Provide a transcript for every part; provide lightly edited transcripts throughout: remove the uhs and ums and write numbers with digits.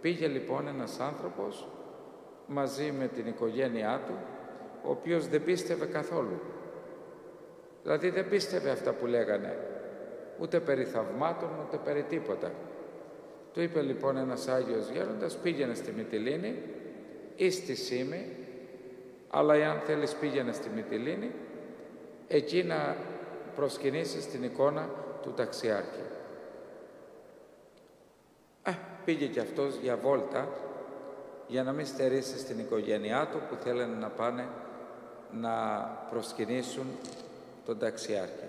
Πήγε λοιπόν ένας άνθρωπος μαζί με την οικογένειά του, ο οποίος δεν πίστευε καθόλου. Δηλαδή δεν πίστευε αυτά που λέγανε, ούτε περί θαυμάτων, ούτε περί τίποτα. Του είπε λοιπόν ένας Άγιος Γέροντας, πήγαινε στη Μυτιλήνη ή στη Σύμη, αλλά εάν θέλεις πήγαινε στη Μυτιλήνη, εκεί να προσκυνήσεις την εικόνα του Ταξιάρχη. Πήγε κι αυτός για βόλτα, για να μην στερήσει στην οικογένειά του που θέλανε να πάνε να προσκυνήσουν τον Ταξιάρχη.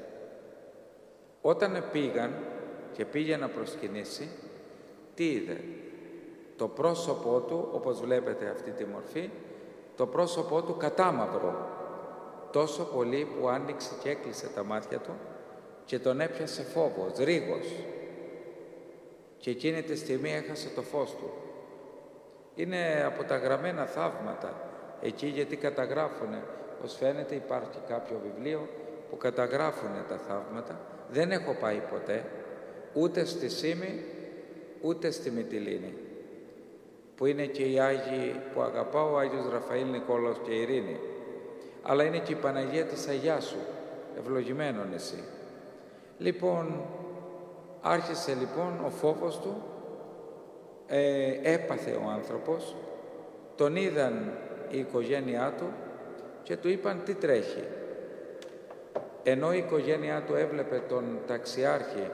Όταν πήγαν και πήγε να προσκυνήσει, τι είδε? Το πρόσωπό του, όπως βλέπετε αυτή τη μορφή, το πρόσωπό του κατάμαυρο, τόσο πολύ που άνοιξε και έκλεισε τα μάτια του και τον έπιασε φόβος, ρίγος. Και εκείνη τη στιγμή έχασε το φως του. Είναι από τα γραμμένα θαύματα εκεί, γιατί καταγράφουνε, ως φαίνεται υπάρχει κάποιο βιβλίο που καταγράφουνε τα θαύματα. Δεν έχω πάει ποτέ ούτε στη Σύμη ούτε στη Μυτιλήνη, που είναι και οι Άγιοι που αγαπάω, ο Άγιος Ραφαήλ, Νικόλαος και Ειρήνη, αλλά είναι και η Παναγία της Αγιάσου, ευλογημένον εσύ. Λοιπόν, άρχισε λοιπόν ο φόβος του, έπαθε ο άνθρωπος, τον είδαν η οικογένειά του και του είπαν τι τρέχει. Ενώ η οικογένειά του έβλεπε τον Ταξιάρχη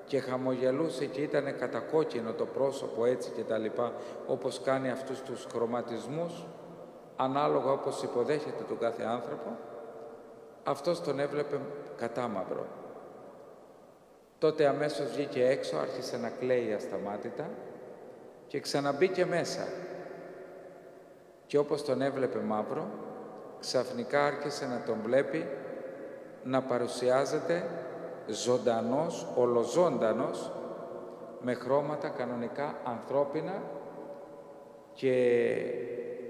και χαμογελούσε και ήτανε κατακόκκινο το πρόσωπο έτσι και τα λοιπά, όπως κάνει αυτούς τους χρωματισμούς, ανάλογα όπως υποδέχεται τον κάθε άνθρωπο, αυτός τον έβλεπε κατάμαυρο. Τότε αμέσως βγήκε έξω, άρχισε να κλαίει ασταμάτητα και ξαναμπήκε μέσα. Και όπως τον έβλεπε μαύρο, ξαφνικά άρχισε να τον βλέπει να παρουσιάζεται ζωντανός, ολοζώντανος, με χρώματα κανονικά ανθρώπινα και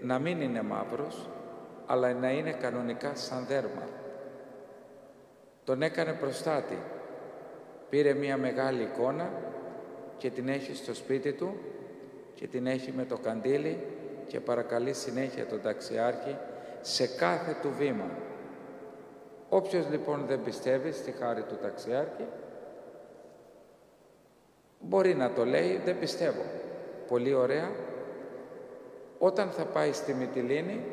να μην είναι μαύρος, αλλά να είναι κανονικά σαν δέρμα. Τον έκανε προστάτη. Πήρε μία μεγάλη εικόνα και την έχει στο σπίτι του και την έχει με το καντήλι και παρακαλεί συνέχεια τον Ταξιάρχη σε κάθε του βήμα. Όποιος λοιπόν δεν πιστεύει στη χάρη του Ταξιάρχη, μπορεί να το λέει «δεν πιστεύω». Πολύ ωραία. Όταν θα πάει στη Μυτιλήνη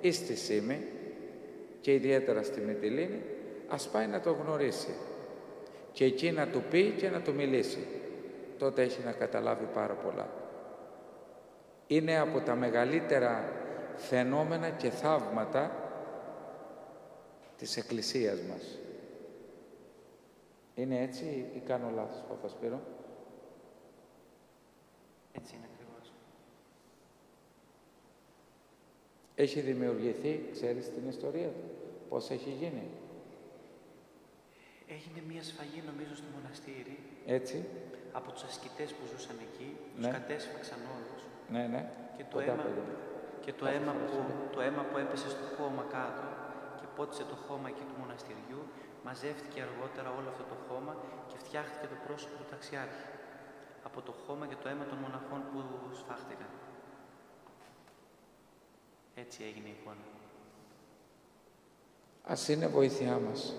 ή στη Σύμη, και ιδιαίτερα στη Μυτιλήνη, ας πάει να το γνωρίσει και εκεί να του πει και να του μιλήσει. Τότε έχει να καταλάβει πάρα πολλά. Είναι από τα μεγαλύτερα φαινόμενα και θαύματα της Εκκλησίας μας. Είναι έτσι ή κάνω λάθος, Παπασπύρο? Έτσι είναι ακριβώς. Έχει δημιουργηθεί, ξέρεις την ιστορία του, πώς έχει γίνει? Έγινε μία σφαγή νομίζω στο μοναστήρι. Έτσι. Από τους ασκητές που ζούσαν εκεί, τους Ναι. κατέσφαξαν όλους. Ναι, ναι. Και το αίμα που έπεσε στο χώμα κάτω και πότισε το χώμα εκεί του μοναστηριού, μαζεύτηκε αργότερα όλο αυτό το χώμα και φτιάχτηκε το πρόσωπο του Ταξιάρχη. Από το χώμα και το αίμα των μοναχών που σφάχτηκαν. Έτσι έγινε η εικόνα. Ας είναι βοήθειά μας.